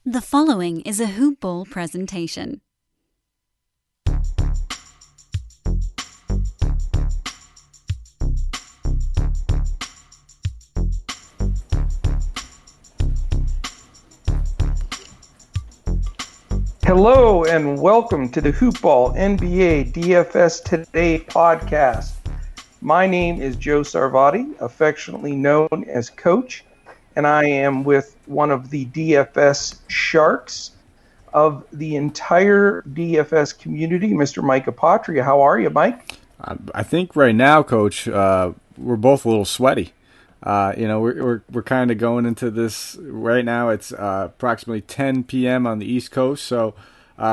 The following is a Hoop Ball presentation. Hello and welcome to the Hoop Ball NBA DFS Today podcast. My name is Joe Sarvati, affectionately known as Coach, and I am with one of the DFS sharks of the entire DFS community, Mr. Mike Apotria. How are you, Mike? I think right now, Coach, we're both a little sweaty. We're kind of going into this right now. It's approximately 10 p.m. on the East Coast, so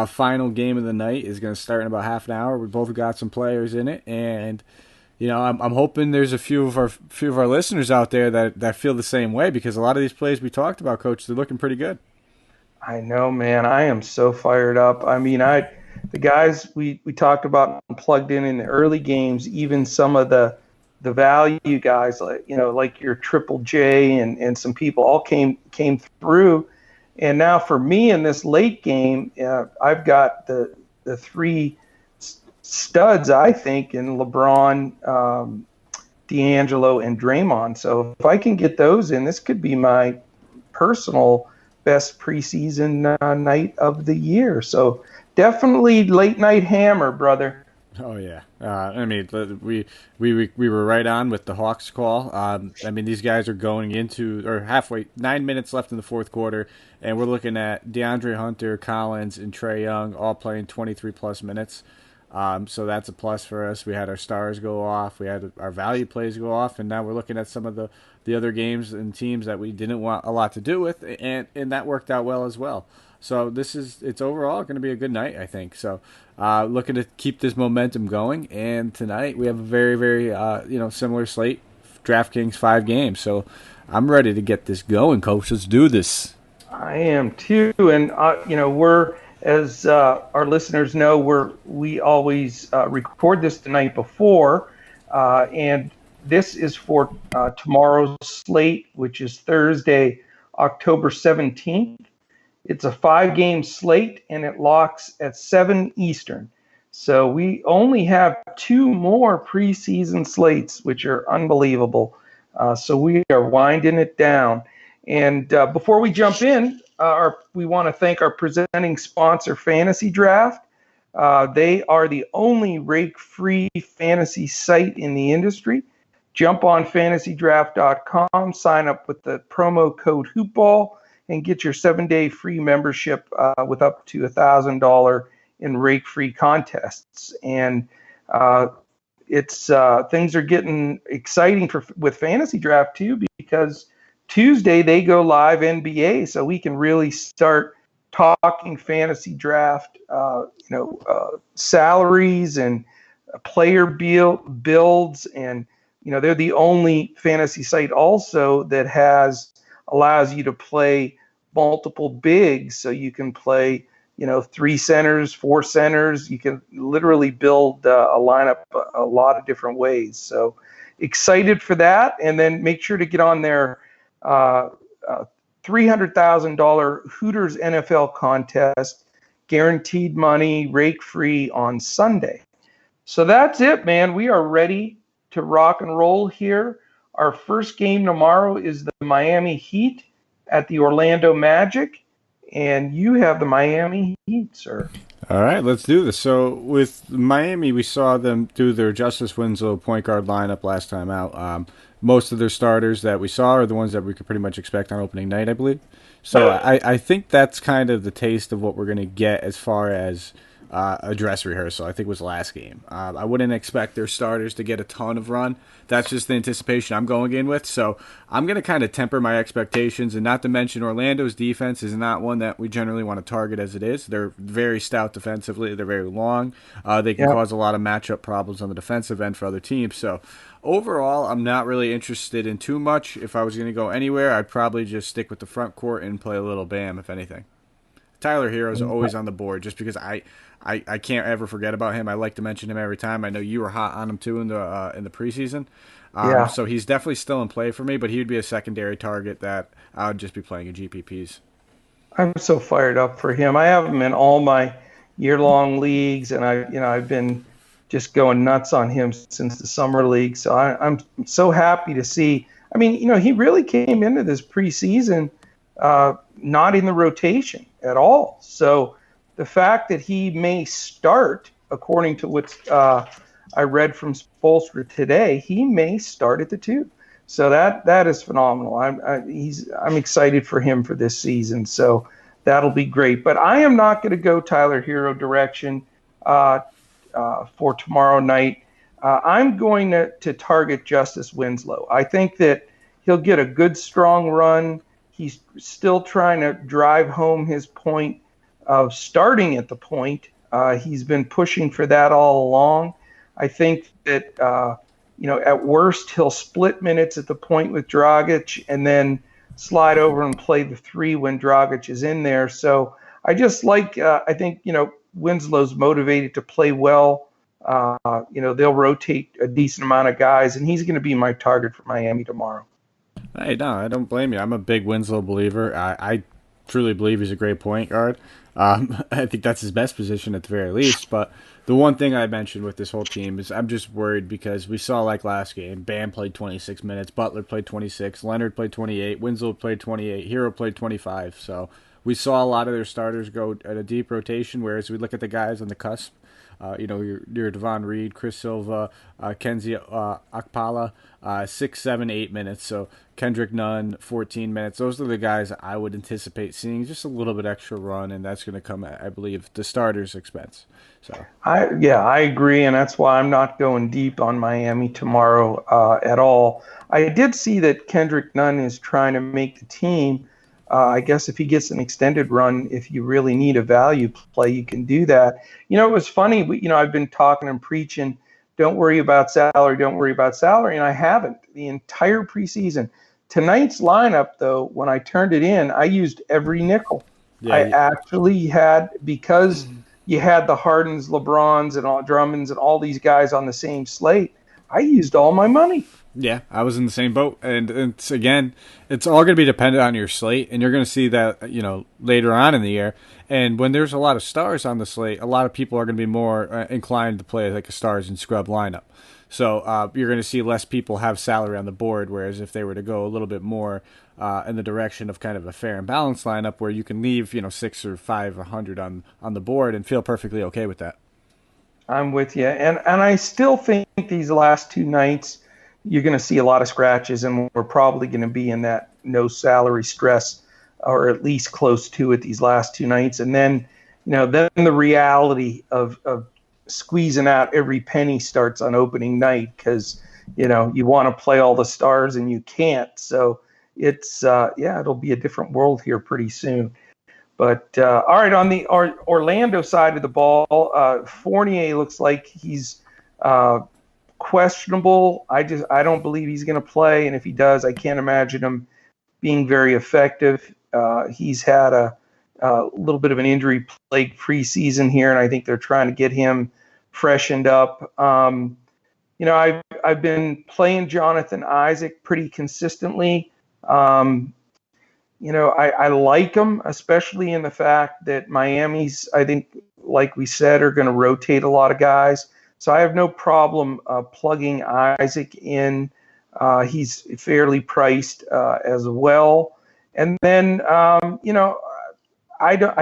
final game of the night is going to start in about half an hour. We both got some players in it, and I'm hoping there's a few of our listeners out there that feel the same way, because a lot of these plays we talked about, Coach, they're looking pretty good. I know, man. I am so fired up. I mean, the guys we talked about and plugged in the early games, even some of the value guys like your Triple J and some people all came through. And now for me in this late game, I've got the three studs, I think, in LeBron, D'Angelo, and Draymond. So if I can get those in, this could be my personal best preseason night of the year. So definitely late night hammer, brother. Oh yeah, we were right on with the Hawks call. These guys are going into or halfway, 9 minutes left in the fourth quarter, and we're looking at DeAndre Hunter, Collins, and Trae Young all playing 23 plus minutes. So that's a plus for us. We had our stars go off, we had our value plays go off, and now we're looking at some of the other games and teams that we didn't want a lot to do with, and that worked out well as well. So it's overall going to be a good night, I think. So looking to keep this momentum going, and tonight we have a very, very similar slate, DraftKings 5 games. So I'm ready to get this going, Coach. Let's do this. I am too, and we're, as our listeners know, we always record this the night before, and this is for tomorrow's slate, which is Thursday, October 17th. It's a 5-game slate, and it locks at 7 Eastern. So we only have 2 more preseason slates, which are unbelievable. So we are winding it down. And before we jump in, we want to thank our presenting sponsor, Fantasy Draft. They are the only rake-free fantasy site in the industry. Jump on fantasydraft.com, sign up with the promo code HoopBall, and get your 7-day free membership with up to $1,000 in rake-free contests. And it's things are getting exciting with Fantasy Draft too, because Tuesday they go live NBA, so we can really start talking Fantasy Draft, salaries and player builds, and they're the only fantasy site also that allows you to play multiple bigs, so you can play 3 centers, 4 centers. You can literally build a lineup a lot of different ways. So excited for that. And then make sure to get on their $300,000 Hooters NFL contest, guaranteed money, rake free on Sunday. So that's it, man. We are ready to rock and roll here. Our first game tomorrow is the Miami Heat at the Orlando Magic, and you have the Miami Heat, sir. All right, let's do this. So with Miami, we saw them do their Justice Winslow point guard lineup last time out. Most of their starters that we saw are the ones that we could pretty much expect on opening night, I believe. So I think that's kind of the taste of what we're going to get as far as a dress rehearsal. I think was last game. I wouldn't expect their starters to get a ton of run. That's just the anticipation I'm going in with. So I'm going to kind of temper my expectations, and not to mention Orlando's defense is not one that we generally want to target as it is. They're very stout defensively. They're very long. They can cause a lot of matchup problems on the defensive end for other teams. So overall, I'm not really interested in too much. If I was going to go anywhere, I'd probably just stick with the front court and play a little Bam, if anything. Tyler Hero's always on the board just because I can't ever forget about him. I like to mention him every time. I know you were hot on him too in the preseason. So he's definitely still in play for me, but he would be a secondary target that I would just be playing in GPPs. I'm so fired up for him. I have him in all my year-long leagues, and I've been just going nuts on him since the summer league. So I'm so happy to see. I mean, he really came into this preseason not in the rotation at all. So the fact that he may start, according to what I read from Spoelstra today, he may start at the 2. So that is phenomenal. I'm excited for him for this season. So that'll be great. But I am not going to go Tyler Hero direction for tomorrow night. I'm going to target Justice Winslow. I think that he'll get a good strong run. He's still trying to drive home his point of starting at the point. He's been pushing for that all along. I think that at worst, he'll split minutes at the point with Dragic and then slide over and play the 3 when Dragic is in there. So I just I think, Winslow's motivated to play well. They'll rotate a decent amount of guys, and he's going to be my target for Miami tomorrow. Hey, no, I don't blame you. I'm a big Winslow believer. I truly believe he's a great point guard. I think that's his best position at the very least. But the one thing I mentioned with this whole team is I'm just worried because we saw last game, Bam played 26 minutes, Butler played 26, Leonard played 28, Winslow played 28, Hero played 25. So we saw a lot of their starters go at a deep rotation, whereas we look at the guys on the cusp. Your Devon Reed, Chris Silva, Kenzie Akpala, 6, 7, 8 minutes. So Kendrick Nunn, 14 minutes. Those are the guys I would anticipate seeing just a little bit extra run, and that's going to come at, I believe, the starters' expense. So I agree, and that's why I'm not going deep on Miami tomorrow at all. I did see that Kendrick Nunn is trying to make the team. I guess if he gets an extended run, if you really need a value play, you can do that. It was funny. I've been talking and preaching, don't worry about salary, and I haven't the entire preseason. Tonight's lineup, though, when I turned it in, I used every nickel. Actually had, because you had the Hardens, LeBrons, and all Drummonds and all these guys on the same slate, I used all my money. Yeah, I was in the same boat, and it's all going to be dependent on your slate, and you're going to see that later on in the year. And when there's a lot of stars on the slate, a lot of people are going to be more inclined to play like a stars and scrub lineup. So you're going to see less people have salary on the board, whereas if they were to go a little bit more in the direction of kind of a fair and balanced lineup, where you can leave 6 or 500 on the board and feel perfectly okay with that. I'm with you, and I still think these last 2 nights, you're going to see a lot of scratches, and we're probably going to be in that no salary stress, or at least close to it, these last 2 nights. And then, then the reality of squeezing out every penny starts on opening night, because, you want to play all the stars and you can't. So it's, it'll be a different world here pretty soon. But all right, on the Orlando side of the ball, Fournier looks like he's questionable. I don't believe he's going to play, and if he does, I can't imagine him being very effective. He's had a little bit of an injury-plagued preseason here, and I think they're trying to get him freshened up. I've been playing Jonathan Isaac pretty consistently. I like him, especially in the fact that Miami's, I think, like we said, are going to rotate a lot of guys. So I have no problem plugging Isaac in. He's fairly priced as well. And then, I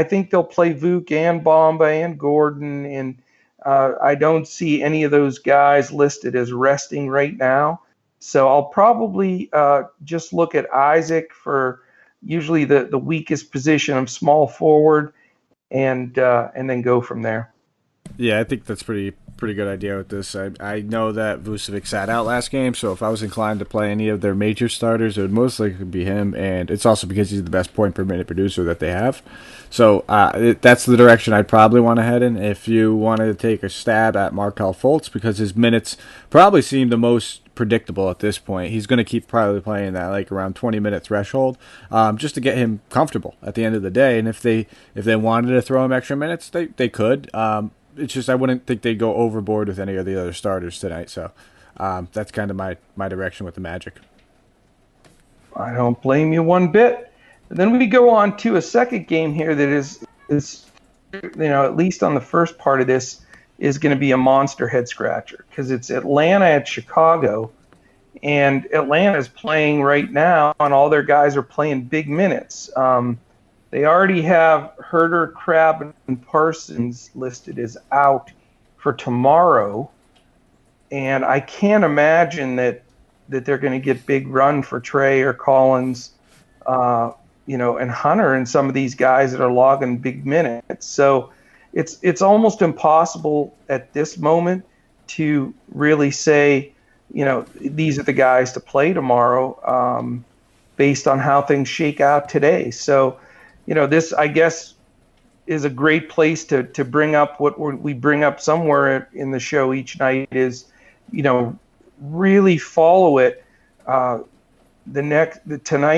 think they'll play Vuk and Bamba and Gordon. And I don't see any of those guys listed as resting right now. So I'll probably just look at Isaac for usually the weakest position of small forward, and then go from there. Yeah, I think that's pretty good idea with this. I know that Vucevic sat out last game, so if I was inclined to play any of their major starters, it would most likely be him, and it's also because he's the best point per minute producer that they have. So that's the direction I'd probably want to head in. If you wanted to take a stab at Markelle Fultz, because his minutes probably seem the most predictable at this point. He's going to keep probably playing that around 20-minute threshold, just to get him comfortable at the end of the day. And if they wanted to throw him extra minutes, they could. It's just I wouldn't think they'd go overboard with any of the other starters tonight. So that's kind of my direction with the Magic. I don't blame you one bit. And then we go on to a second game here that is at least on the first part of this, is going to be a monster head scratcher because it's Atlanta at Chicago, and Atlanta is playing right now, and all their guys are playing big minutes. They already have Herter, Crab, and Parsons listed as out for tomorrow, and I can't imagine that they're going to get big run for Trey or Collins, and Hunter and some of these guys that are logging big minutes. So it's almost impossible at this moment to really say, these are the guys to play tomorrow based on how things shake out today. So, this, I guess, is a great place to bring up what we bring up somewhere in the show each night is, really follow it tonight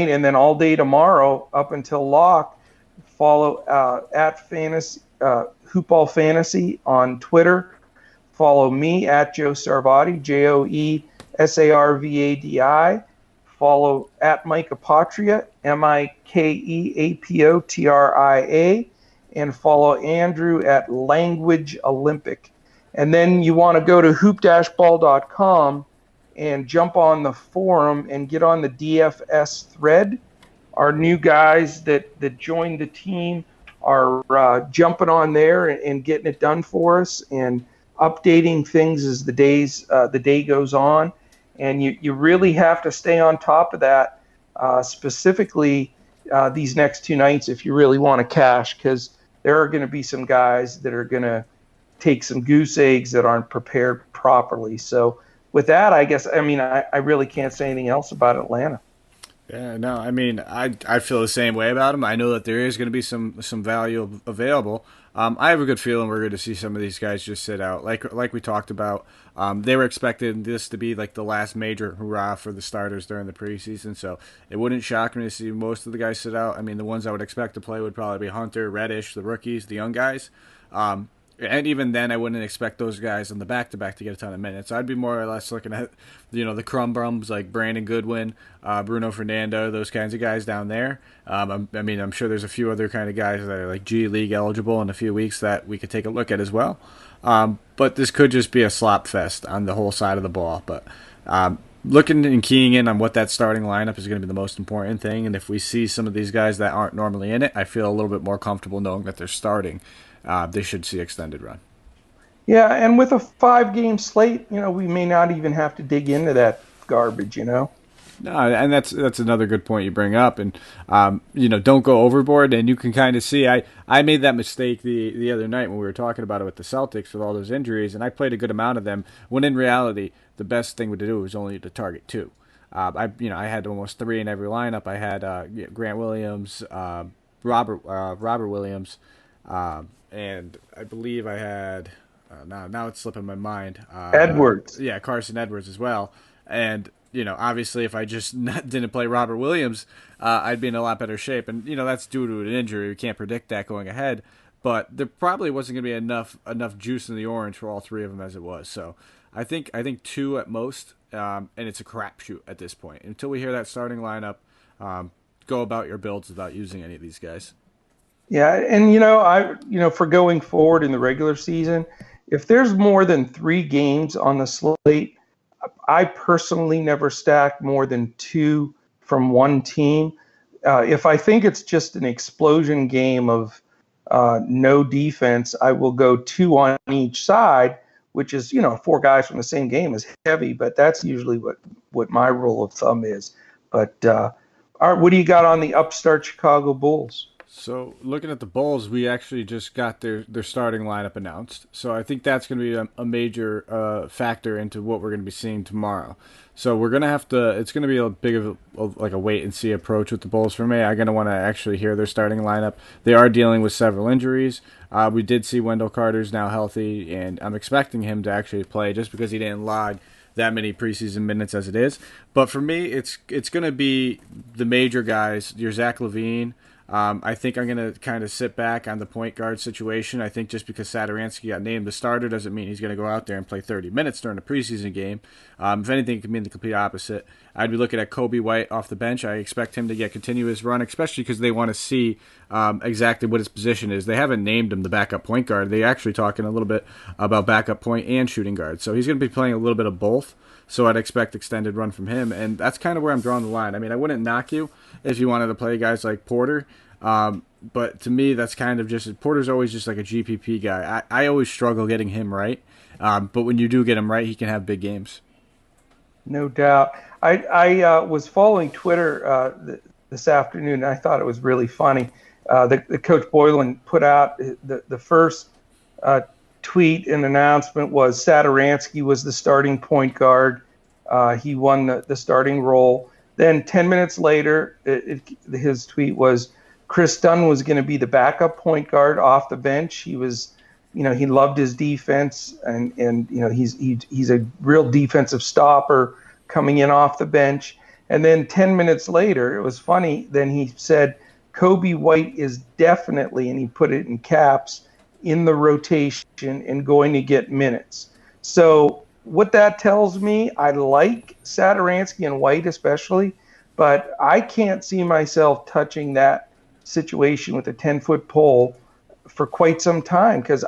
and then all day tomorrow up until lock. Follow at fantasy Hoopball Fantasy on Twitter. Follow me at Joe Sarvadi, JoeSarvadi. Follow at Mike Apotria, MikeApotria, and follow Andrew at Language Olympic. And then you want to go to hoop-ball.com and jump on the forum and get on the DFS thread. Our new guys that joined the team are jumping on there and getting it done for us and updating things as the day goes on. And you really have to stay on top of that, specifically these next two nights if you really want to cash, because there are going to be some guys that are going to take some goose eggs that aren't prepared properly. So with that, I guess, I really can't say anything else about Atlanta. Yeah, no, I feel the same way about them. I know that there is going to be some value available. I have a good feeling we're going to see some of these guys just sit out. Like we talked about, they were expecting this to be like the last major hurrah for the starters during the preseason, so it wouldn't shock me to see most of the guys sit out. The ones I would expect to play would probably be Hunter, Reddish, the rookies, the young guys. And even then, I wouldn't expect those guys on the back-to-back to get a ton of minutes. I'd be more or less looking at, the crumb bums like Brandon Goodwin, Bruno Fernando, those kinds of guys down there. I'm sure there's a few other kind of guys that are like G League eligible in a few weeks that we could take a look at as well. But this could just be a slop fest on the whole side of the ball. But looking and keying in on what that starting lineup is going to be the most important thing. And if we see some of these guys that aren't normally in it, I feel a little bit more comfortable knowing that they're starting. They should see extended run. Yeah, and with a 5-game slate, we may not even have to dig into that garbage, No, and that's another good point you bring up, and don't go overboard. And you can kind of see I made that mistake the other night when we were talking about it with the Celtics with all those injuries, and I played a good amount of them. When in reality, the best thing to do was only to target 2. I had almost 3 in every lineup. I had Grant Williams, Robert Williams. And I believe I had now it's slipping my mind. Edwards. Carson Edwards as well. And obviously, if I just didn't play Robert Williams, I'd be in a lot better shape. And that's due to an injury. We can't predict that going ahead. But there probably wasn't going to be enough juice in the orange for all 3 of them as it was. So I think 2 at most, and it's a crapshoot at this point. Until we hear that starting lineup, go about your builds without using any of these guys. Yeah, and for going forward in the regular season, if there's more than 3 games on the slate, I personally never stack more than 2 from one team. If I think it's just an explosion game of no defense, I will go 2 on each side, which is 4 guys from the same game is heavy, but that's usually what my rule of thumb is. But what do you got on the upstart Chicago Bulls? So looking at the Bulls, we actually just got their starting lineup announced. So I think that's going to be a major factor into what we're going to be seeing tomorrow. So we're going to have to, it's going to be a big of a wait and see approach with the Bulls for me. I'm going to want to actually hear their starting lineup. They are dealing with several injuries. We did see Wendell Carter's now healthy, and I'm expecting him to actually play just because he didn't log that many preseason minutes as it is. But for me, it's going to be the major guys, your Zach LaVine, I think I'm going to kind of sit back on the point guard situation. I think just because Satoransky got named the starter doesn't mean he's going to go out there and play 30 minutes during a preseason game. If anything, it could mean the complete opposite. I'd be looking at Kobe White off the bench. I expect him to get continuous run, especially because they want to see exactly what his position is. They haven't named him the backup point guard. They're actually talking a little bit about backup point and shooting guard. So he's going to be playing a little bit of both. So I'd expect extended run from him. And that's kind of where I'm drawing the line. I mean, I wouldn't knock you if you wanted to play guys like Porter. But to me, that's kind of just, Porter's always just like a GPP guy. I always struggle getting him right. But when you do get him right, he can have big games. No doubt. I was following Twitter this afternoon, and I thought it was really funny. The Coach Boylan put out the first tweet and announcement was Satoransky was the starting point guard. He won the starting role. Then 10 minutes later, his tweet was Chris Dunn was going to be the backup point guard off the bench. He was, he loved his defense, and he's a real defensive stopper coming in off the bench. And then 10 minutes later, it was funny. Then he said Kobe White is definitely, and he put it in caps, in the rotation and going to get minutes. So what that tells me, I like Satoransky and White especially, but I can't see myself touching that situation with a 10-foot pole for quite some time, because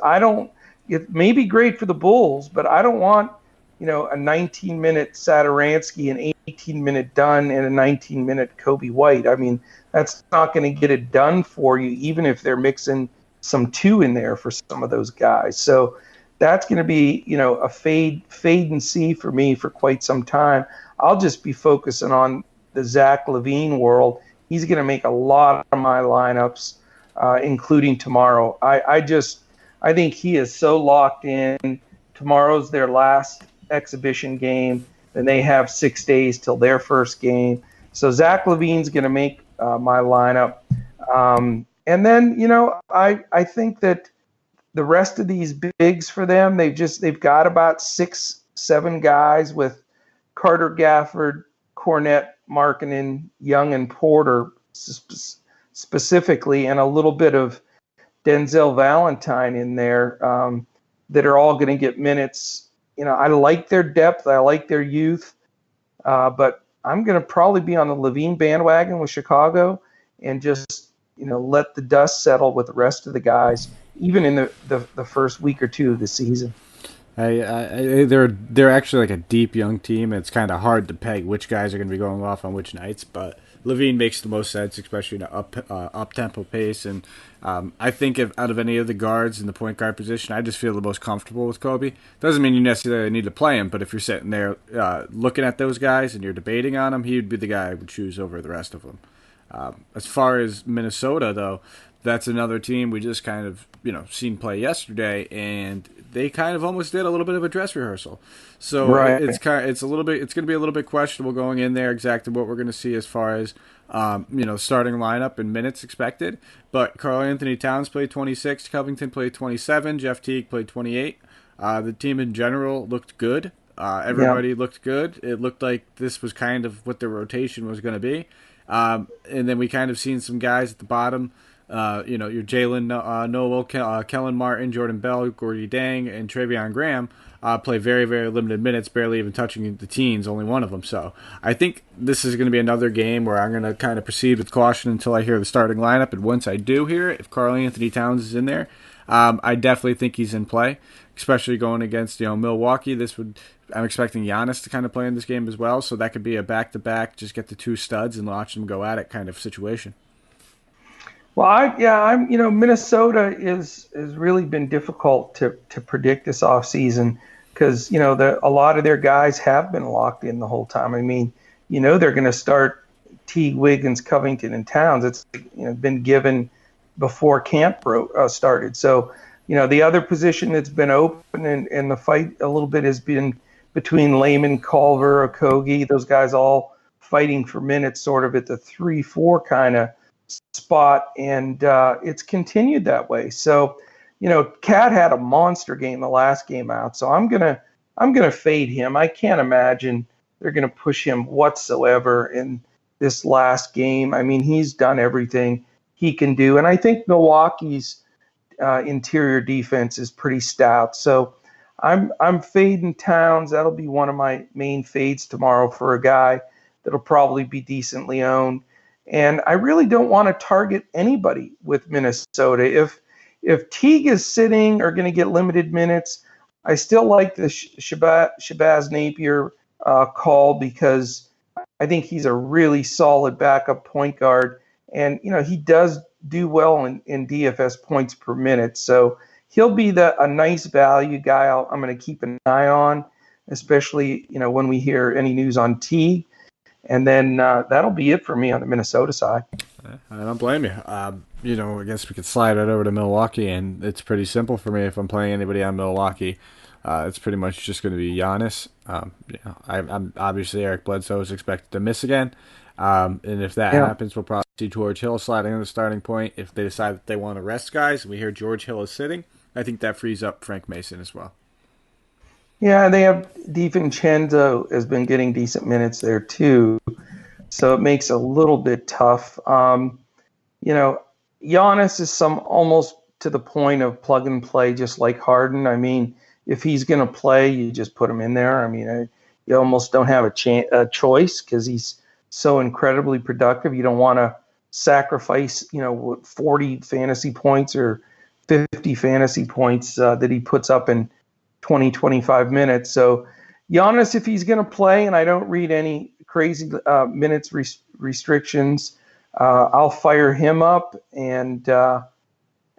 it may be great for the Bulls, but I don't want, a 19-minute Satoransky, an 18-minute Dunn, and a 19-minute Kobe White. I mean, that's not going to get it done for you, even if they're mixing some two in there for some of those guys. So that's going to be, a fade and see for me for quite some time. I'll just be focusing on the Zach LaVine world. He's going to make a lot of my lineups, including tomorrow. I think he is so locked in. Tomorrow's their last exhibition game, and they have 6 days till their first game. So Zach LaVine's going to make my lineup. And then, I think that the rest of these bigs for them, they've got about 6-7 guys with Carter Gafford, Cornette, Markkanen, Young, and Porter specifically, and a little bit of Denzel Valentine in there that are all going to get minutes. I like their depth. I like their youth. But I'm going to probably be on the LaVine bandwagon with Chicago and just let the dust settle with the rest of the guys, even in the first week or two of the season. They're actually like a deep young team. It's kind of hard to peg which guys are going to be going off on which nights, but LaVine makes the most sense, especially in an up-tempo pace. And I think out of any of the guards in the point guard position, I just feel the most comfortable with Kobe. Doesn't mean you necessarily need to play him, but if you're sitting there looking at those guys and you're debating on them, he would be the guy I would choose over the rest of them. As far as Minnesota, though, that's another team we just kind of seen play yesterday, and they kind of almost did a little bit of a dress rehearsal. So right. It's going to be a little bit questionable going in there exactly what we're going to see as far as starting lineup and minutes expected. But Karl Anthony Towns played 26, Covington played 27, Jeff Teague played 28. The team in general looked good. Everybody looked good. It looked like this was kind of what the rotation was going to be. And then we kind of seen some guys at the bottom. Your Jalen Noel, Kellen Martin, Jordan Bell, Gordy Dang, and Travion Graham play very, very limited minutes, barely even touching the teens, only one of them. So I think this is going to be another game where I'm going to kind of proceed with caution until I hear the starting lineup. And once I do hear it, if Karl Anthony Towns is in there, I definitely think he's in play, especially going against Milwaukee. I'm expecting Giannis to kind of play in this game as well, so that could be a back-to-back, just get the two studs and watch them go at it kind of situation. Well, Minnesota has really been difficult to predict this offseason because, a lot of their guys have been locked in the whole time. I mean, they're going to start Teague, Wiggins, Covington, and Towns. It's been given before camp started. So, the other position that's been open and the fight a little bit has been between Layman, Culver, Okogie, those guys all fighting for minutes sort of at the 3-4 kind of spot, and it's continued that way. So, Cat had a monster game the last game out, so I'm gonna fade him. I can't imagine they're gonna push him whatsoever in this last game. I mean, he's done everything he can do. And I think Milwaukee's interior defense is pretty stout. So I'm fading Towns. That'll be one of my main fades tomorrow for a guy that'll probably be decently owned. And I really don't want to target anybody with Minnesota. If Teague is sitting or going to get limited minutes, I still like the Shabazz Napier call because I think he's a really solid backup point guard. And, he does do well in DFS points per minute. So he'll be a nice value guy I'm going to keep an eye on, especially, when we hear any news on Teague. And then that'll be it for me on the Minnesota side. I don't blame you. I guess we could slide it over to Milwaukee, and it's pretty simple for me if I'm playing anybody on Milwaukee. It's pretty much just going to be Giannis. I'm obviously Eric Bledsoe is expected to miss again. And if that happens, we'll probably see George Hill sliding in the starting point. If they decide that they want to rest guys, and we hear George Hill is sitting, I think that frees up Frank Mason as well. Yeah, they have DiVincenzo has been getting decent minutes there too, so it makes it a little bit tough. Giannis is almost to the point of plug and play, just like Harden. I mean, if he's going to play, you just put him in there. I mean, you almost don't have a choice because he's so incredibly productive. You don't want to sacrifice, 40 fantasy points or 50 fantasy points that he puts up in 20, 25 minutes. So Giannis, if he's going to play, and I don't read any crazy minutes restrictions, I'll fire him up. And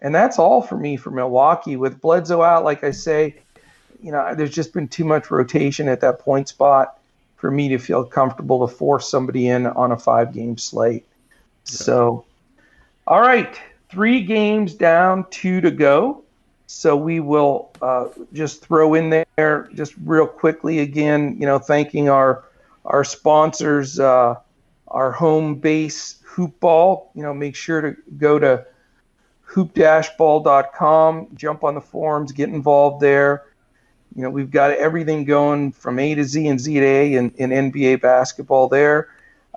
that's all for me for Milwaukee. With Bledsoe out, like I say, there's just been too much rotation at that point spot for me to feel comfortable to force somebody in on a 5-game slate. So, all right, 3 games down, 2 to go. So we will just throw in there just real quickly again, thanking our sponsors, our home base Hoop Ball. Make sure to go to hoop-ball.com, jump on the forums, get involved there. We've got everything going from A to Z and Z to A in NBA basketball there.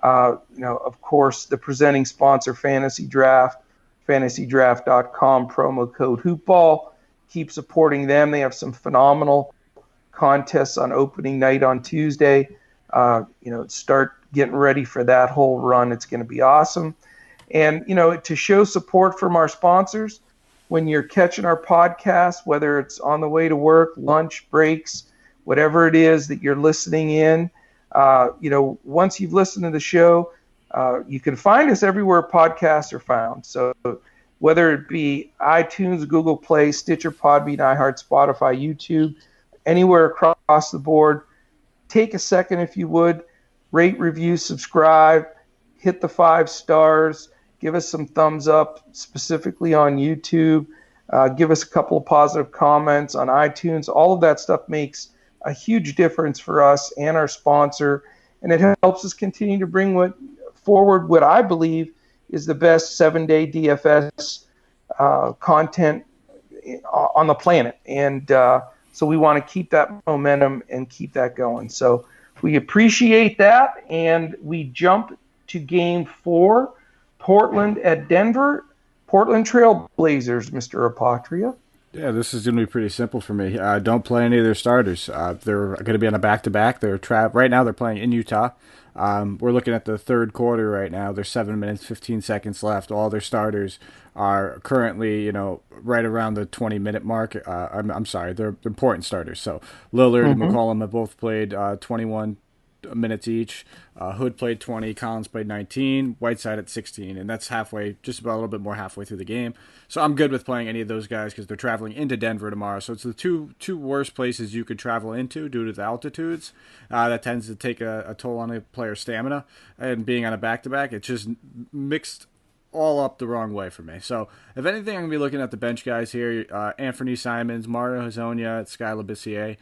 Of course, the presenting sponsor, Fantasy Draft, fantasydraft.com, promo code HoopBall. Keep supporting them. They have some phenomenal contests on opening night on Tuesday. Start getting ready for that whole run. It's going to be awesome. And, to show support from our sponsors, when you're catching our podcast, whether it's on the way to work, lunch, breaks, whatever it is that you're listening in, once you've listened to the show, you can find us everywhere podcasts are found. So whether it be iTunes, Google Play, Stitcher, Podbean, iHeart, Spotify, YouTube, anywhere across the board, take a second if you would, rate, review, subscribe, hit the 5 stars, give us some thumbs up, specifically on YouTube, give us a couple of positive comments on iTunes. All of that stuff makes a huge difference for us and our sponsor, and it helps us continue to bring forward what I believe is the best 7-day DFS content on the planet. And so we want to keep that momentum and keep that going. So we appreciate that, and we jump to Game 4, Portland at Denver. Portland Trail Blazers, Mr. Apotria. Yeah, this is going to be pretty simple for me. Don't play any of their starters. They're going to be on a back-to-back. Right now they're playing in Utah. We're looking at the third quarter right now. There's 7 minutes, 15 seconds left. All their starters are currently, right around the 20-minute mark. I'm sorry, they're important starters. So Lillard and McCollum have both played 21 minutes each. Hood played 20, Collins played 19, Whiteside at 16, and that's just about a little bit more halfway through the game. So I'm good with playing any of those guys because they're traveling into Denver tomorrow. So it's the two worst places you could travel into due to the altitudes. That tends to take a toll on a player's stamina, and being on a back-to-back, it's just mixed all up the wrong way for me. So if anything, I'm going to be looking at the bench guys here. Anthony Simons, Mario Hezonja, Sky Labissiere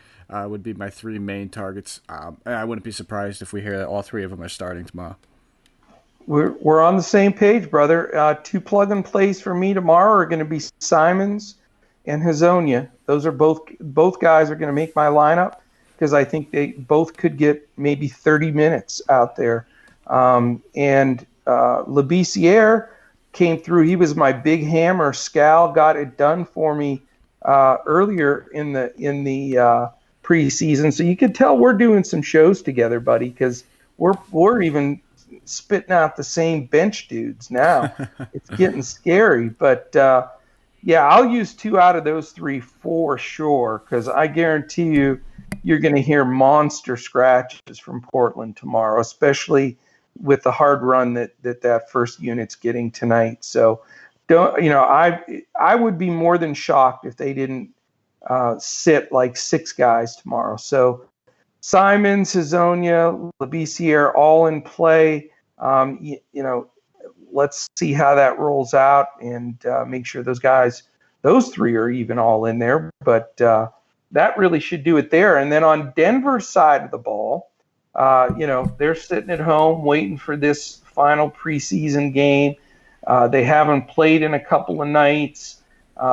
would be my 3 main targets. I wouldn't be surprised if we hear that all 3 of them are starting tomorrow. We're on the same page, brother. 2 plug-and-plays for me tomorrow are going to be Simons and Hezonja. Those are both guys are going to make my lineup because I think they both could get maybe 30 minutes out there. And Labissiere, came through. He was my big hammer. Scal got it done for me earlier in the preseason. So you can tell we're doing some shows together, buddy, because we're even spitting out the same bench dudes now. It's getting scary, but yeah, I'll use 2 out of those 3 for sure, because I guarantee you're going to hear monster scratches from Portland tomorrow, especially with the hard run that first unit's getting tonight. So I would be more than shocked if they didn't sit like 6 guys tomorrow. So Simon, Hazonia, Labissiere, all in play. Let's see how that rolls out and make sure those 3 are even all in there. But that really should do it there. And then on Denver's side of the ball, they're sitting at home waiting for this final preseason game. They haven't played in a couple of nights.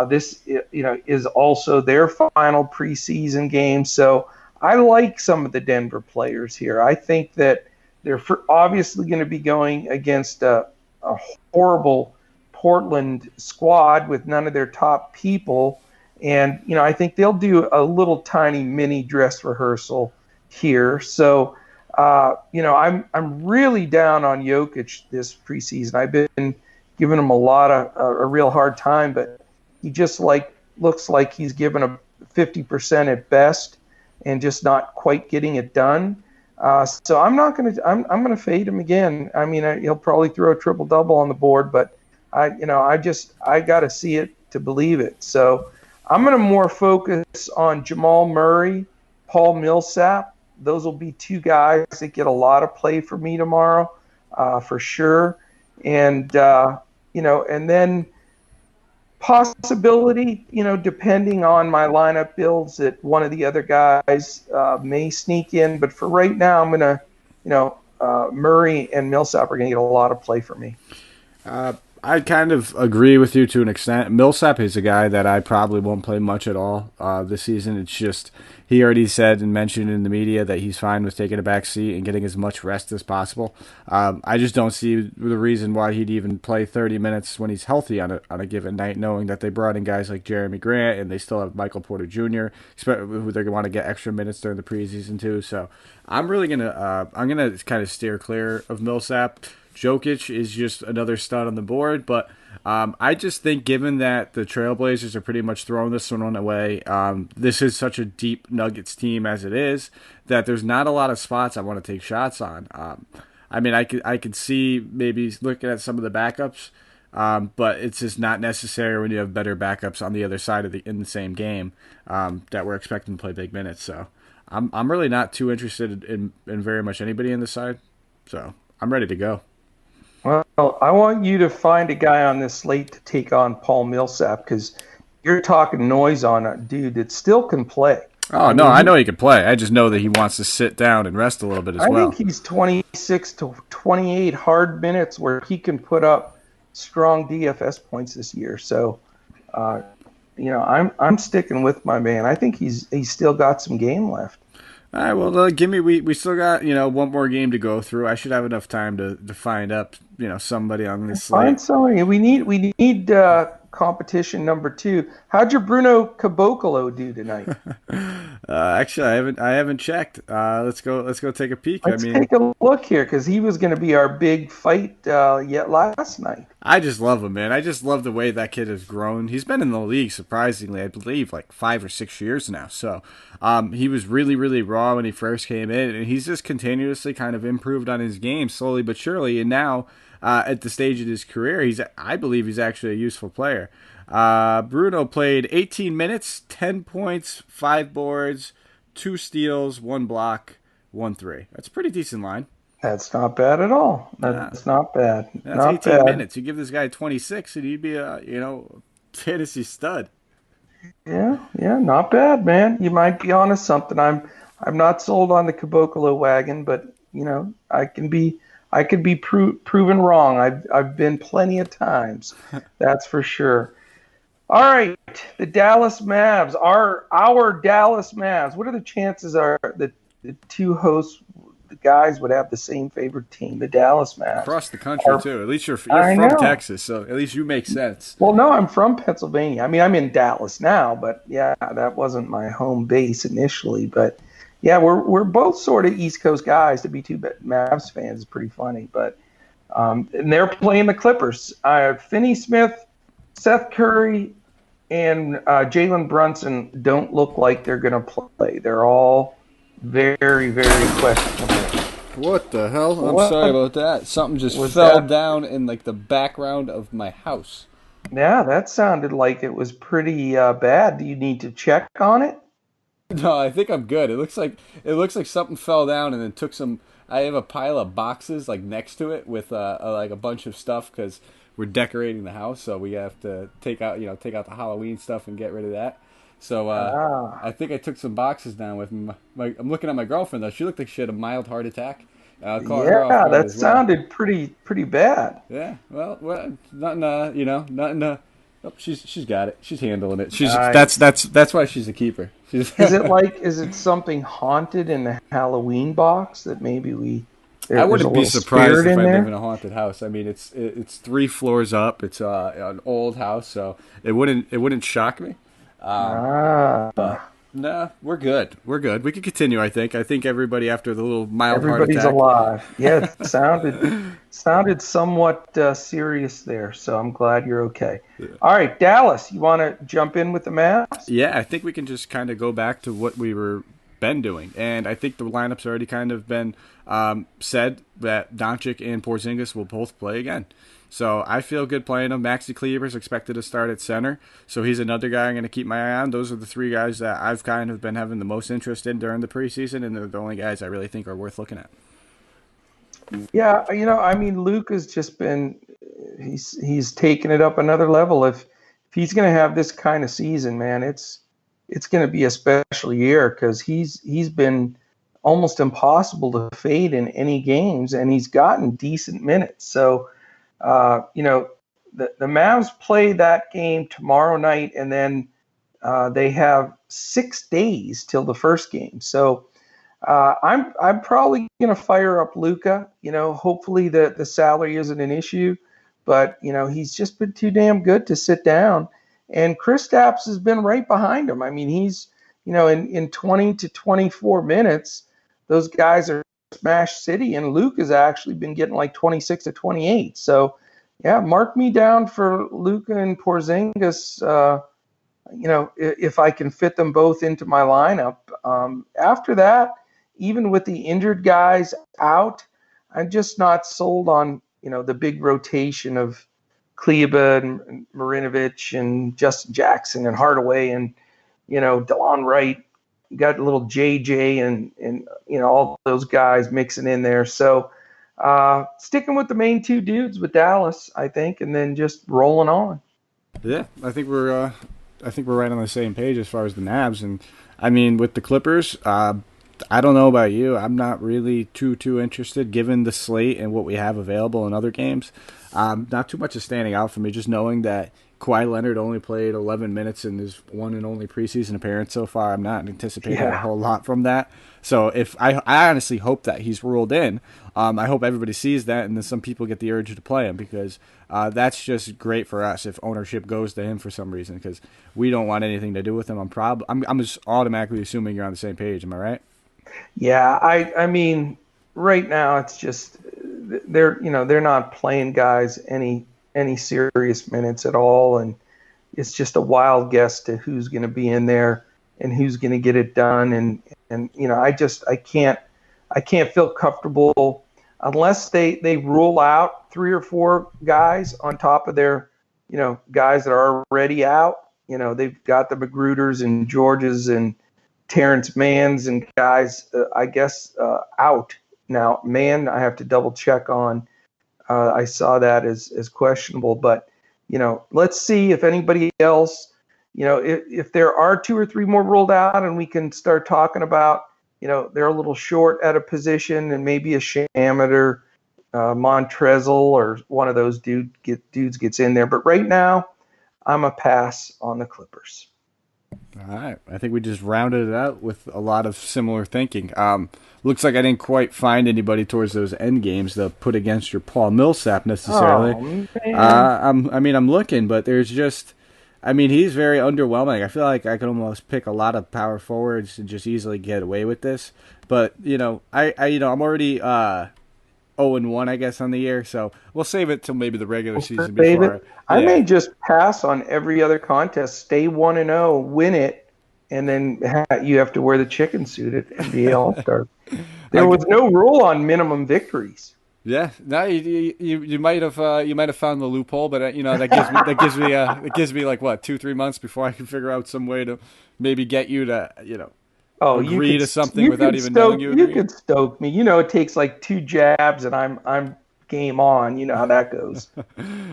This is also their final preseason game. So I like some of the Denver players here. I think that they're obviously going to be going against a horrible Portland squad with none of their top people. And, I think they'll do a little tiny mini dress rehearsal here. So, I'm really down on Jokic this preseason. I've been giving him a real hard time, but he just looks like he's given a 50% at best and just not quite getting it done. So I'm going to fade him again. I mean, he'll probably throw a triple double on the board, but I got to see it to believe it. So I'm going to more focus on Jamal Murray, Paul Millsap. Those will be 2 guys that get a lot of play for me tomorrow, for sure. And and then possibility, depending on my lineup builds, that one of the other guys may sneak in. But for right now, I'm going to, Murray and Millsap are going to get a lot of play for me. I kind of agree with you to an extent. Millsap is a guy that I probably won't play much at all this season. It's just he already said and mentioned in the media that he's fine with taking a back seat and getting as much rest as possible. I just don't see the reason why he'd even play 30 minutes when he's healthy on a given night, knowing that they brought in guys like Jeremy Grant and they still have Michael Porter Jr., who they're going to want to get extra minutes during the preseason too. So I'm really I'm gonna kind of steer clear of Millsap. Jokic is just another stud on the board, but I just think given that the Trailblazers are pretty much throwing this one away, this is such a deep Nuggets team as it is, that there's not a lot of spots I want to take shots on. I mean, I could see maybe looking at some of the backups, but it's just not necessary when you have better backups on the other side in the same game that we're expecting to play big minutes. So I'm really not too interested in very much anybody in this side. So I'm ready to go. Well, I want you to find a guy on this slate to take on Paul Millsap, because you're talking noise on a dude that still can play. Oh, no, I know he can play. I just know that he wants to sit down and rest a little bit as well. I think he's 26 to 28 hard minutes where he can put up strong DFS points this year. So, I'm sticking with my man. I think he's still got some game left. All right, well, we still got, one more game to go through. I should have enough time to find up, somebody on this slate. Find somebody. We need competition number 2. How'd your Bruno Caboclo do tonight? Actually, I haven't checked. Let's go take a peek. Let's take a look here, because he was going to be our big fight yet last night. I just love him, man. I just love the way that kid has grown. He's been in the league, surprisingly, I believe, like 5 or 6 years now. So he was really, really raw when he first came in, and he's just continuously kind of improved on his game slowly but surely. And now, at the stage of his career, I believe he's actually a useful player. Bruno played 18 minutes, 10 points, 5 boards, 2 steals, 1 block, 1 3. That's a pretty decent line. That's not bad at all. That's not bad. That's not 18 bad. minutes. You give this guy 26, and he'd be a fantasy stud. Yeah, not bad, man. You might be onto something. I'm not sold on the Caboclo wagon, but I can be proven wrong. I've been plenty of times. That's for sure. All right, the Dallas Mavs, our Dallas Mavs. What are the chances are that the 2 hosts the guys would have the same favorite team, the Dallas Mavs. Across the country Are, too. At least you're I from know. Texas, so at least you make sense. Well, no, I'm from Pennsylvania. I mean, I'm in Dallas now, but yeah, that wasn't my home base initially. But yeah, we're both sort of East Coast guys. To be two Mavs fans is pretty funny. But and they're playing the Clippers. Finney Smith, Seth Curry, and Jalen Brunson don't look like they're going to play. They're all very, very questionable. What the hell? I'm What sorry about that. Something just was fell that? down in like the background of my house. Yeah, that sounded like it was pretty bad. Do you need to check on it? No, I think I'm good. It looks like something fell down and then took some. I have a pile of boxes like next to it with like a bunch of stuff because we're decorating the house, so we have to take out the Halloween stuff and get rid of that. So Ah, I think I took some boxes down with me. I'm looking at my girlfriend though. She looked like she had a mild heart attack. I caught her off yeah, guard that as well. sounded pretty bad. Yeah, well, nothing. Nothing. Oh, she's got it. She's handling it. She's Nice. that's why she's a keeper. She's Is it something haunted in the Halloween box that maybe I there's a wouning be little surprised spirit if in I live in there? a haunted house. I mean, it's 3 floors up. It's an old house, so it wouldn't shock me. But Ah, no, we're good. We're good. We can continue. I think everybody after the little mild heart everybody's attack. alive. Yeah, it sounded somewhat serious there, so I'm glad you're okay. All right, Dallas, you want to jump in with the Mavs? Yeah, I think we can just kind of go back to what we were been doing, and I think the lineup's already kind of been said that Doncic and Porzingis will both play again. So I feel good playing him. Maxi Kleber's expected to start at center, so he's another guy I'm going to keep my eye on. Those are the 3 guys that I've kind of been having the most interest in during the preseason, and they're the only guys I really think are worth looking at. Yeah, I mean, Luke has just been he's taken it up another level. If he's going to have this kind of season, man, it's going to be a special year because he's been almost impossible to fade in any games, and he's gotten decent minutes. So, the Mavs play that game tomorrow night, and then they have 6 days till the first game. So I'm probably going to fire up Luka. Hopefully the salary isn't an issue, but he's just been too damn good to sit down. And Kristaps has been right behind him. I mean, he's in 20 to 24 minutes, those guys are smash city, and Luke has actually been getting like 26 to 28. So yeah, mark me down for Luka and Porzingis. If I can fit them both into my lineup. After that, even with the injured guys out, I'm just not sold on the big rotation of Kleba and Marinovich and Justin Jackson and Hardaway and DeLon Wright. You got a little JJ and all those guys mixing in there. So sticking with the main 2 dudes with Dallas, I think, and then just rolling on. Yeah, I think we're right on the same page as far as the Mavs, and I mean with the Clippers. I don't know about you. I'm not really too interested given the slate and what we have available in other games. Not too much is standing out for me. Just knowing that Kawhi Leonard only played 11 minutes in his one and only preseason appearance so far. I'm not anticipating a Yeah. whole lot from that. So if I honestly hope that he's ruled in. I hope everybody sees that, and then some people get the urge to play him because that's just great for us if ownership goes to him for some reason because we don't want anything to do with him. I'm just automatically assuming you're on the same page. Am I right? Yeah, I mean, right now it's just they're not playing guys any serious minutes at all, and it's just a wild guess to who's going to be in there and who's going to get it done, and I can't feel comfortable unless they rule out 3 or 4 guys on top of their guys that are already out. They've got the Magruders and Georges and Terrence Manns and guys, I guess, out. Now, Man, I have to double check on. I saw that as questionable, but let's see if anybody else, if there are 2 or 3 more ruled out, and we can start talking about, they're a little short at a position, and maybe a Shamet or Montrezl or one of those dudes gets in there. But right now, I'm a pass on the Clippers. All right. I think we just rounded it out with a lot of similar thinking. Looks like I didn't quite find anybody towards those end games to put against your Paul Millsap necessarily. Oh man. I'm looking, but there's just, I mean, he's very underwhelming. I feel like I could almost pick a lot of power forwards and just easily get away with this. But I'm already 0-1, I guess, on the year, so we'll save it till maybe the regular season before. I may just pass on every other contest, stay 1-0, win it, and then you have to wear the chicken suit at NBA All-Star. There was no rule on minimum victories. Yeah, no, you might have found the loophole, but that gives me like what 2-3 months before I can figure out some way to maybe get you to agree to something without even knowing you agree. You could stoke me. It takes like 2 jabs, and I'm game on. You know how that goes.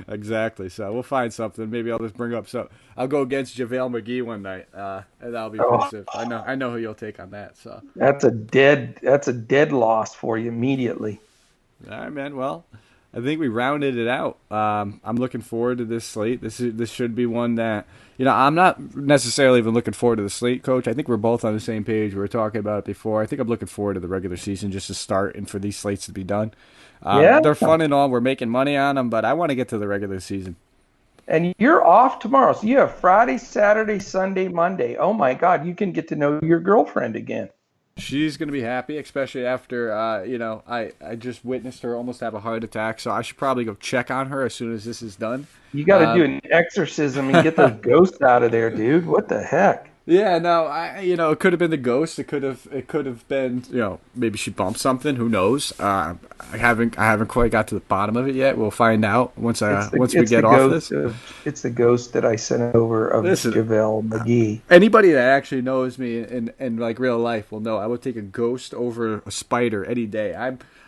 Exactly. So we'll find something. Maybe I'll just bring up. So I'll go against JaVale McGee one night, and that'll be pretty stiff. I know who you'll take on that. So that's a dead loss for you immediately. All right, man. Well, I think we rounded it out. I'm looking forward to this slate. This should be one that I'm not necessarily even looking forward to the slate, Coach. I think we're both on the same page. We were talking about it before. I think I'm looking forward to the regular season just to start and for these slates to be done. They're fun and all. We're making money on them, but I want to get to the regular season. And you're off tomorrow, so you have Friday, Saturday, Sunday, Monday. Oh my God, you can get to know your girlfriend again. She's going to be happy, especially after, I just witnessed her almost have a heart attack, so I should probably go check on her as soon as this is done. You got to do an exorcism and get those ghosts out of there, dude. What the heck? Yeah, no, it could have been the ghost. It could have been, maybe she bumped something. Who knows? I haven't quite got to the bottom of it yet. We'll find out once we get off this. It's the ghost that I sent over of JaVale McGee. Anybody that actually knows me in like real life will know I would take a ghost over a spider any day.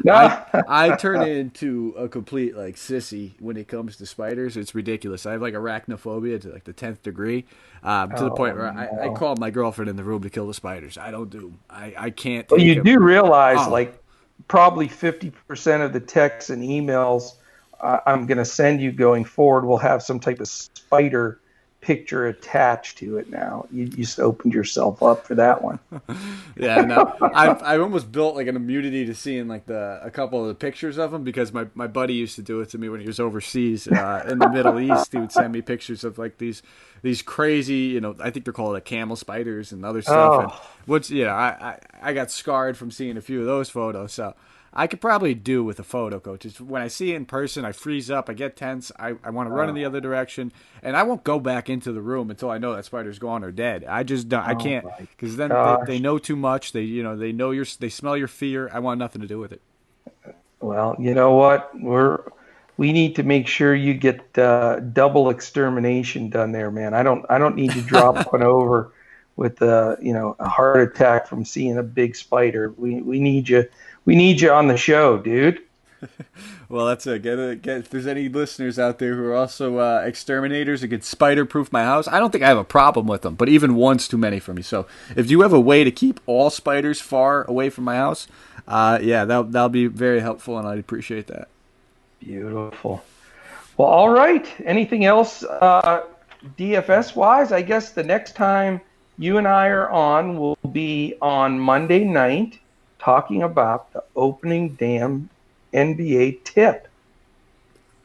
I turn into a complete like sissy when it comes to spiders. It's ridiculous. I have like arachnophobia to like the 10th degree, to the point where I call my girlfriend in the room to kill the spiders. I don't do them. I can't. Well, you do realize like probably 50% of the texts and emails I'm going to send you going forward will have some type of spider picture attached to it now. You just opened yourself up for that one. Yeah, no. I've almost built like an immunity to seeing like a couple of the pictures of them because my buddy used to do it to me when he was overseas in the Middle East. He would send me pictures of like these crazy, I think they're called like camel spiders and other stuff. I got scarred from seeing a few of those photos. So I could probably do with a photo, Coach. It's when I see it in person, I freeze up, I get tense, I want to run in the other direction, and I won't go back into the room until I know that spider's gone or dead. I just don't. I can't because then they know too much. They know they smell your fear. I want nothing to do with it. Well, you know what? We need to make sure you get double extermination done there, man. I don't need to drop one over with a heart attack from seeing a big spider. We need you. We need you on the show, dude. Well, that's it. If there's any listeners out there who are also exterminators and could spider-proof my house, I don't think I have a problem with them, but even one's too many for me. So if you have a way to keep all spiders far away from my house, that'll be very helpful, and I'd appreciate that. Beautiful. Well, all right. Anything else DFS-wise? I guess the next time you and I are on will be on Monday night, talking about the opening damn NBA tip.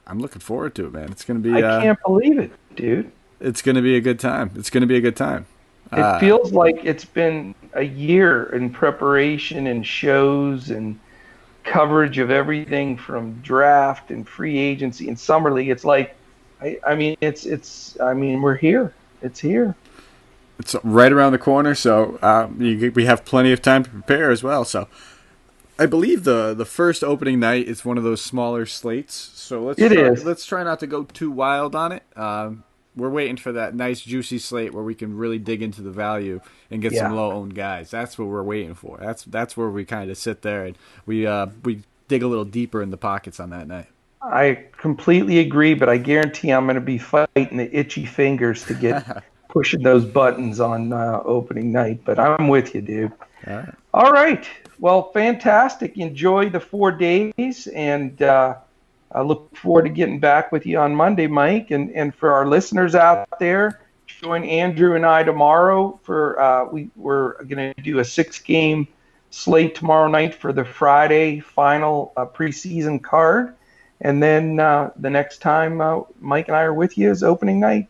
I'm looking forward to it, man. It's going to be... I can't believe it, dude. It's going to be a good time. It feels like it's been a year in preparation and shows and coverage of everything from draft and free agency and summer league. It's like, we're here. It's here. It's right around the corner, so we have plenty of time to prepare as well. So I believe the first opening night is one of those smaller slates. So let's try not to go too wild on it. We're waiting for that nice juicy slate where we can really dig into the value and get some low-owned guys. That's what we're waiting for. That's where we kind of sit there and we dig a little deeper in the pockets on that night. I completely agree, but I guarantee I'm going to be fighting the itchy fingers to get pushing those buttons on opening night. But I'm with you, dude. All right. Well, fantastic. Enjoy the 4 days, and I look forward to getting back with you on Monday, Mike. And for our listeners out there, join Andrew and I tomorrow for we're going to do a 6-game slate tomorrow night for the Friday final preseason card, and then the next time Mike and I are with you is opening night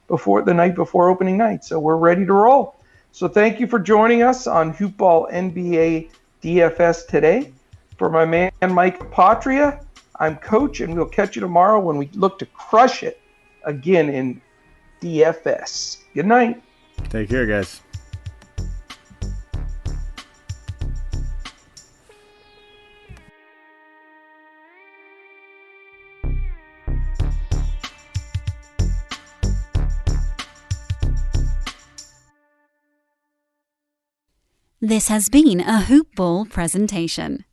before the night before opening night. So we're ready to roll. So thank you for joining us on Hoopball NBA DFS today. For my man Mike Patria, I'm Coach, and we'll catch you tomorrow when we look to crush it again in DFS. Good night. Take care, guys. This has been a Hoop Ball presentation.